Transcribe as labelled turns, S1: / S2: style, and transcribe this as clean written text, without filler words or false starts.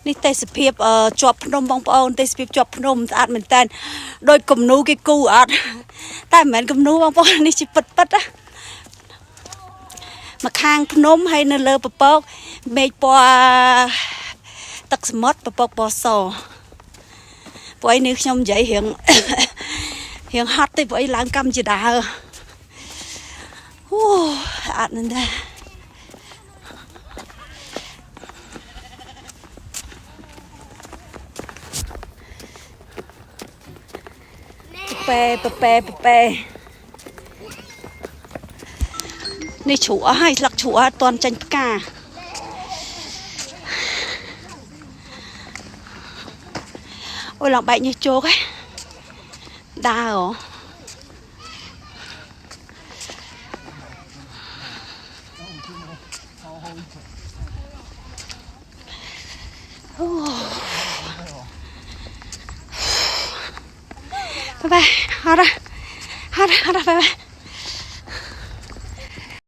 S1: នេះទេសភាពជាប់ភ្នំបងប្អូនទេសភាពជាប់ភ្នំស្អាតមែនតើដូចគំនូគេគូអត់តែមិនមែនគំនូបងប្អូននេះជាពិតណាមកខាងភ្នំហើយនៅលើពពកមេឃពណ៌ទឹកសមុទ្រពពកពណ៌សព្រោះឯនេះខ្ញុំនិយាយរៀងហត់ទេព្រោះឯឡើងកម្មជាដើអូអត់នឹងដែរប៉ែនេះជ្រក់ហើយស្លឹកជ្រក់អត់ទាន់ចាញ់ផ្កាអូយឡើងបែកញើសជោកហ៎ដើរអូ拜拜，好的，拜拜。